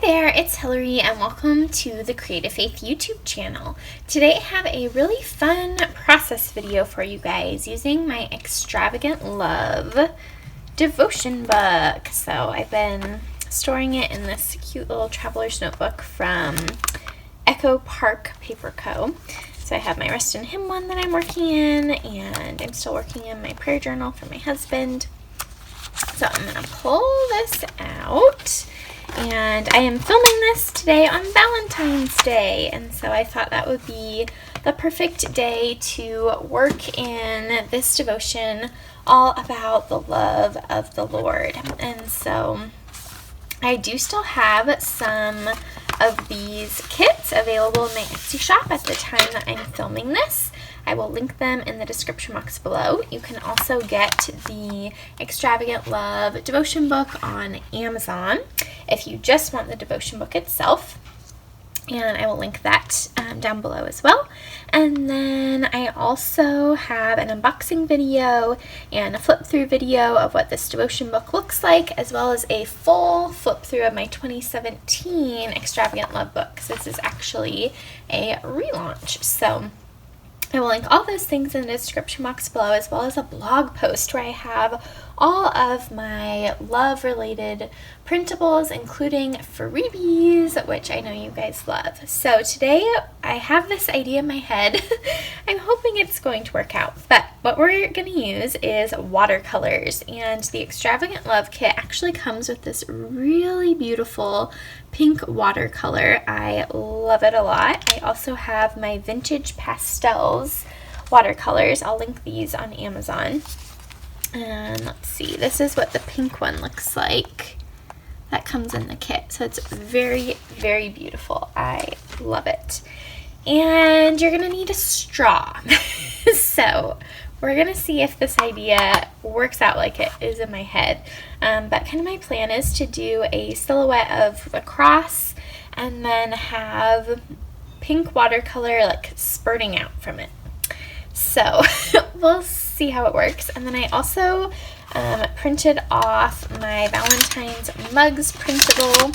there, it's Hillary and welcome to the Creative Faith YouTube channel. Today I have a really fun process video for you guys using my Extravagant Love devotion book. So I've been storing it in this cute little traveler's notebook from Echo Park Paper Co. So I have my Rest in Him one that I'm working in, and I'm still working in my prayer journal for my husband. So I'm going to pull this out, and I am filming this today on Valentine's Day, and so I thought that would be the perfect day to work in this devotion all about the love of the Lord. And so I do still have some of these kits available in my Etsy shop at the time that I'm filming this. I will link them in the description box below. You can also get the Extravagant Love devotion book on Amazon if you just want the devotion book itself. And I will link that down below as well. And then I also have an unboxing video and a flip through video of what this devotion book looks like, as well as a full flip through of my 2017 Extravagant Love book. So this is actually a relaunch. So I will link all those things in the description box below, as well as a blog post where I have all of my love-related printables, including freebies, which I know you guys love. So today I have this idea in my head. I'm hoping it's going to work out. But what we're going to use is watercolors, and the Extravagant Love kit actually comes with this really beautiful pink watercolor. I love it a lot. I also have my Vintage Pastels watercolors. I'll link these on Amazon. And let's see, this is what the pink one looks like. That comes in the kit. So it's very, very beautiful. I love it. And you're going to need a straw. So we're going to see if this idea works out like it is in my head. But kind of my plan is to do a silhouette of the cross and then have pink watercolor like spurting out from it. So we'll see how it works. And then I also printed off my Valentine's mugs printable.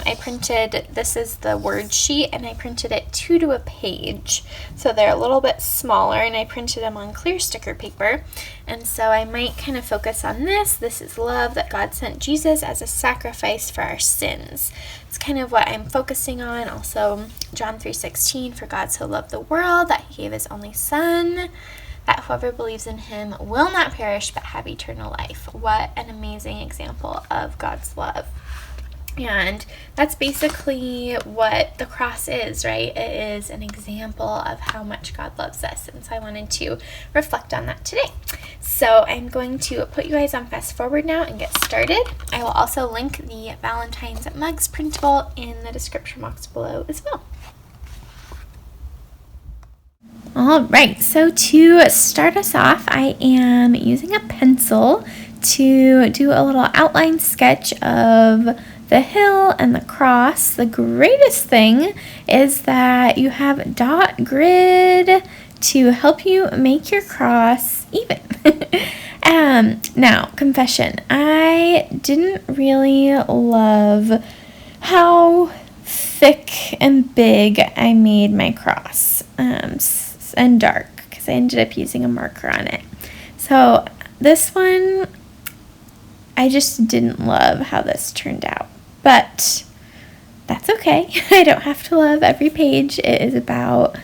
I printed, this is the word sheet, and I printed it 2 to a page. So they're a little bit smaller, and I printed them on clear sticker paper. And so I might kind of focus on this. This is love, that God sent Jesus as a sacrifice for our sins. It's kind of what I'm focusing on. Also, John 3:16, for God so loved the world that he gave his only son, that whoever believes in him will not perish but have eternal life. What an amazing example of God's love. And that's basically what the cross is, right? It is an example of how much God loves us. And so I wanted to reflect on that today. So I'm going to put you guys on fast forward now and get started. I will also link the Valentine's mugs printable in the description box below as well. All right, so to start us off, I am using a pencil to do a little outline sketch of the hill and the cross. The greatest thing is that you have dot grid to help you make your cross even. Now, confession, I didn't really love how thick and big I made my cross, and dark, because I ended up using a marker on it. So this one, I just didn't love how this turned out. But that's okay. I don't have to love every page. It is about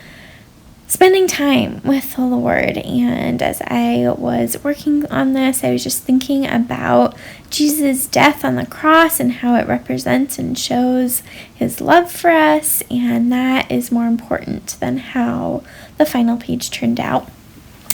spending time with the Lord. And as I was working on this, I was just thinking about Jesus' death on the cross and how it represents and shows his love for us. And that is more important than how the final page turned out.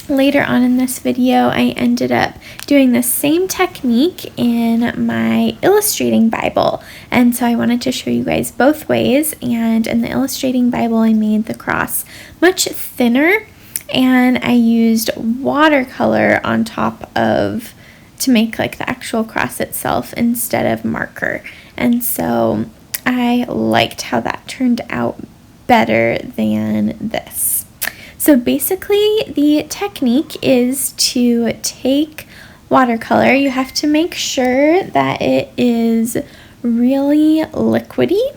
Later on in this video, I ended up doing the same technique in my illustrating Bible, and so I wanted to show you guys both ways. And in the illustrating Bible, I made the cross much thinner, and I used watercolor on top of to make like the actual cross itself instead of marker. And so I liked how that turned out better than this. So basically the technique is to take watercolor. You have to make sure that it is really liquidy,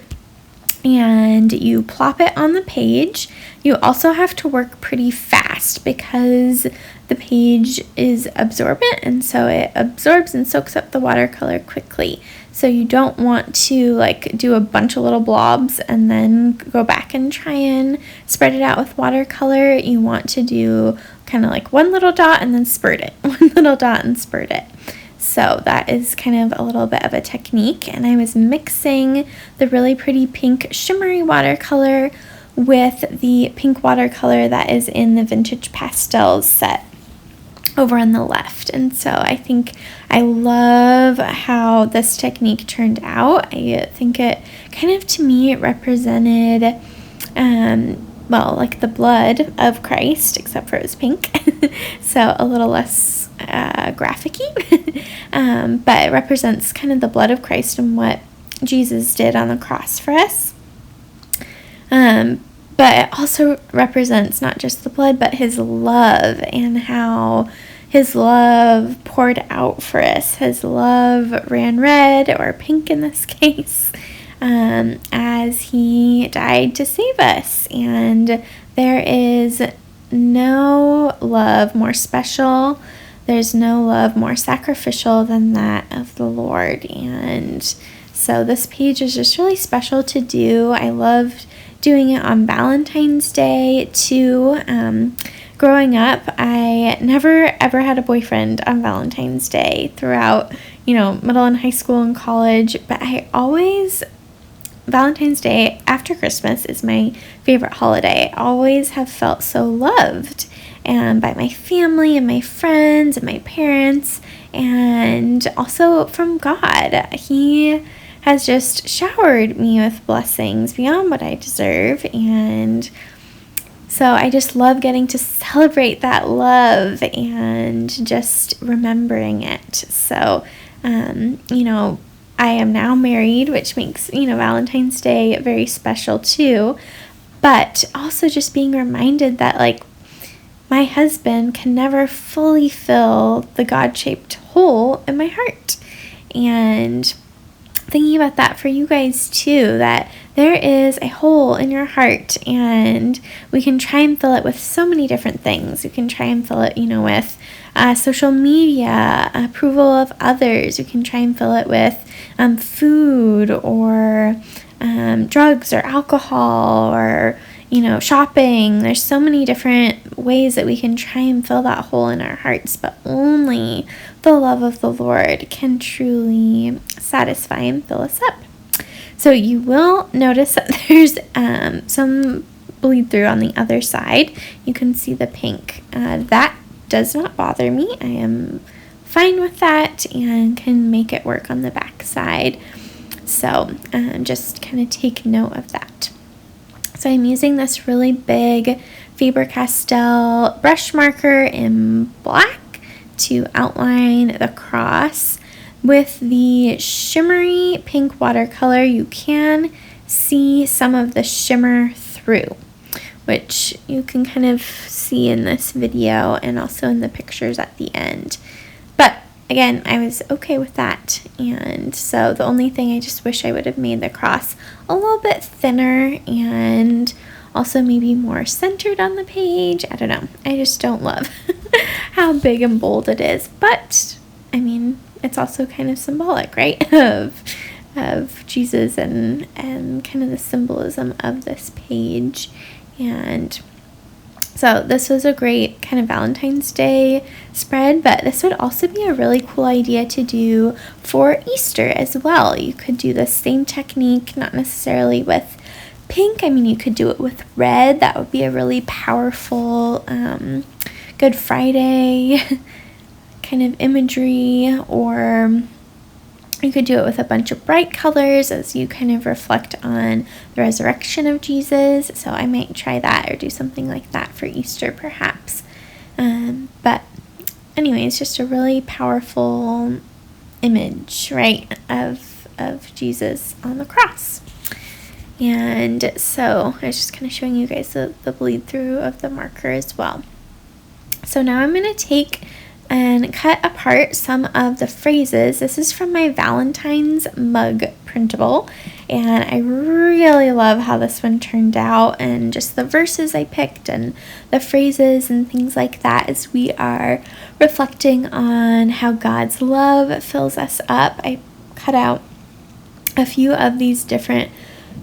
and you plop it on the page. You also have to work pretty fast because the page is absorbent, and so it absorbs and soaks up the watercolor quickly. So you don't want to like do a bunch of little blobs and then go back and try and spread it out with watercolor. You want to do kind of like one little dot and then spurt it, one little dot and spurt it. So that is kind of a little bit of a technique, and I was mixing the really pretty pink shimmery watercolor with the pink watercolor that is in the Vintage Pastels set over on the left. And so I think I love how this technique turned out. I think it kind of, to me, it represented well, like the blood of Christ, except for it was pink. So a little less graphic-y. But it represents kind of the blood of Christ and what Jesus did on the cross for us. But it also represents not just the blood, but his love, and how his love poured out for us. His love ran red, or pink in this case, as he died to save us. And there is no love more special, there's no love more sacrificial than that of the Lord. And so this page is just really special to do. I loved doing it on Valentine's Day too. Growing up, I never ever had a boyfriend on Valentine's Day throughout, middle and high school and college, but Valentine's Day after Christmas is my favorite holiday. I always have felt so loved by my family and my friends and my parents, and also from God. He has just showered me with blessings beyond what I deserve, and so I just love getting to celebrate that love and just remembering it. So, I am now married, which makes, Valentine's Day very special too, but also just being reminded that, like, my husband can never fully fill the God-shaped hole in my heart. And thinking about that for you guys too, that there is a hole in your heart, and we can try and fill it with so many different things. We can try and fill it, with social media, approval of others. We can try and fill it with food, or drugs, or alcohol, or shopping. There's so many different ways that we can try and fill that hole in our hearts, but only the love of the Lord can truly satisfy and fill us up. So you will notice that there's some bleed through on the other side. You can see the pink. That does not bother me. I am fine with that and can make it work on the back side. So just kind of take note of that. So I'm using this really big Faber-Castell brush marker in black to outline the cross. With the shimmery pink watercolor, you can see some of the shimmer through, which you can kind of see in this video and also in the pictures at the end. But again, I was okay with that, and so the only thing, I just wish I would have made the cross a little bit thinner and also maybe more centered on the page. I don't know. I just don't love how big and bold it is, but I mean, it's also kind of symbolic, right, of Jesus and kind of the symbolism of this page. And so this was a great kind of Valentine's Day spread, but this would also be a really cool idea to do for Easter as well. You could do the same technique, not necessarily with pink. I mean, you could do it with red. That would be a really powerful Good Friday kind of imagery, or you could do it with a bunch of bright colors as you kind of reflect on the resurrection of Jesus. So I might try that or do something like that for Easter perhaps. But anyway, it's just a really powerful image, right, of Jesus on the cross. And so I was just kind of showing you guys the bleed through of the marker as well. So now I'm going to take and cut apart some of the phrases. This is from my Valentine's mug printable, and I really love how this one turned out, and just the verses I picked and the phrases and things like that as we are reflecting on how God's love fills us up. I cut out a few of these different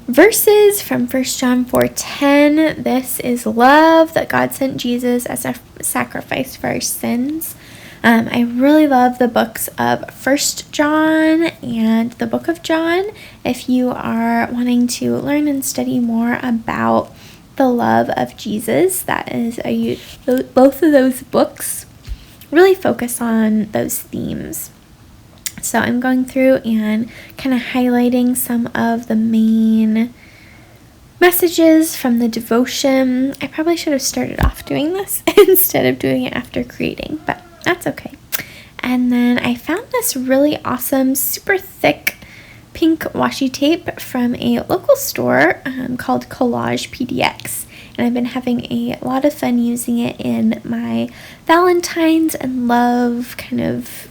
verses from 1 John 4:10. This is love, that God sent Jesus as a sacrifice for our sins. I really love the books of 1 John and the book of John. If you are wanting to learn and study more about the love of Jesus, that is both of those books really focus on those themes. So I'm going through and kind of highlighting some of the main messages from the devotion. I probably should have started off doing this instead of doing it after creating, but that's okay. And then I found this really awesome, super thick pink washi tape from a local store called Collage PDX. And I've been having a lot of fun using it in my Valentine's and love kind of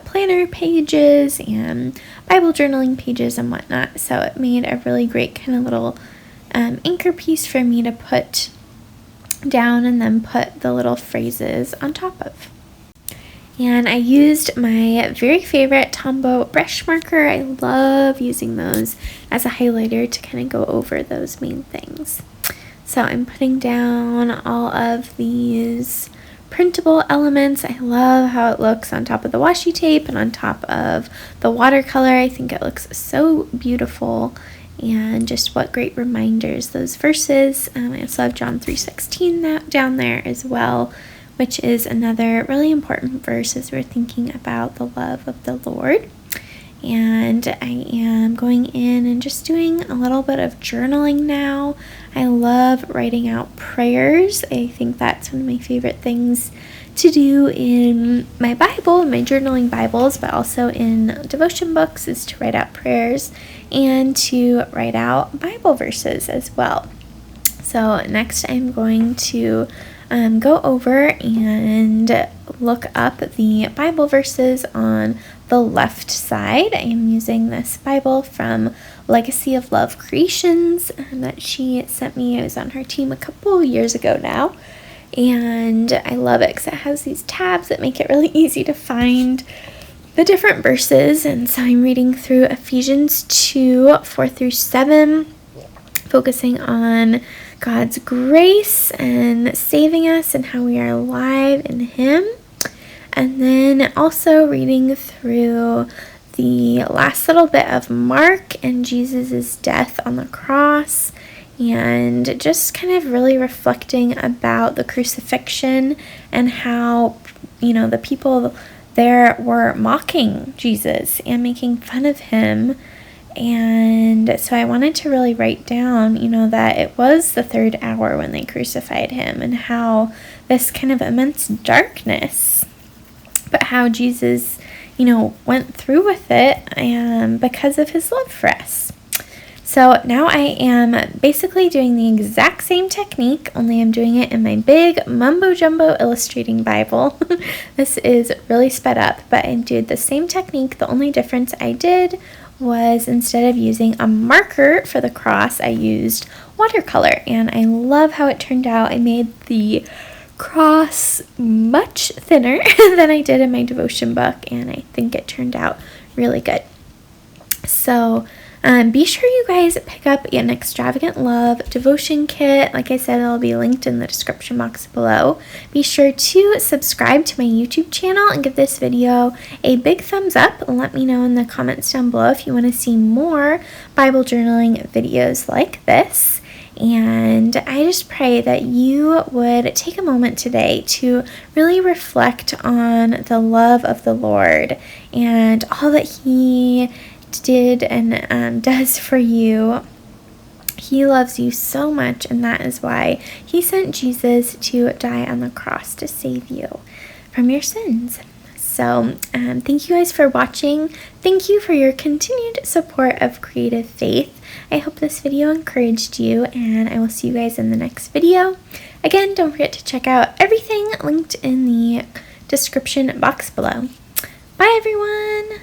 planner pages and Bible journaling pages and whatnot. So it made a really great kind of little anchor piece for me to put down and then put the little phrases on top of. And I used my very favorite Tombow brush marker. I love using those as a highlighter to kind of go over those main things. So I'm putting down all of these printable elements. I love how it looks on top of the washi tape and on top of the watercolor. I think it looks so beautiful, and just what great reminders those verses. I also have John 3:16 down there as well, which is another really important verse as we're thinking about the love of the Lord. And I am going in and just doing a little bit of journaling now. I love writing out prayers. I think that's one of my favorite things to do in my Bible, my journaling Bibles, but also in devotion books, is to write out prayers and to write out Bible verses as well. So next I'm going to go over and look up the Bible verses on the left side. I am using this Bible from Legacy of Love Creations that she sent me. I was on her team a couple years ago now, and I love it because it has these tabs that make it really easy to find the different verses. And so I'm reading through Ephesians 2:4-7, focusing on God's grace and saving us and how we are alive in Him. And then also reading through the last little bit of Mark and Jesus' death on the cross, and just kind of really reflecting about the crucifixion and how, the people there were mocking Jesus and making fun of Him. And so I wanted to really write down, that it was the third hour when they crucified Him, and how this kind of immense darkness, but how Jesus, went through with it because of His love for us. So now I am basically doing the exact same technique, only I'm doing it in my big Mumbo Jumbo illustrating Bible. This is really sped up, but I did the same technique. The only difference I did was, instead of using a marker for the cross, I used watercolor, and I love how it turned out. I made the cross much thinner than I did in my devotion book, and I think it turned out really good. So be sure you guys pick up an Extravagant Love devotion kit. Like I said, it'll be linked in the description box below. Be sure to subscribe to my YouTube channel and give this video a big thumbs up, and let me know in the comments down below if you want to see more Bible journaling videos like this. And I just pray that you would take a moment today to really reflect on the love of the Lord and all that He did and does for you. He loves you so much, and that is why He sent Jesus to die on the cross to save you from your sins. So thank you guys for watching. Thank you for your continued support of Creative Faith. I hope this video encouraged you, and I will see you guys in the next video. Again, don't forget to check out everything linked in the description box below. Bye everyone!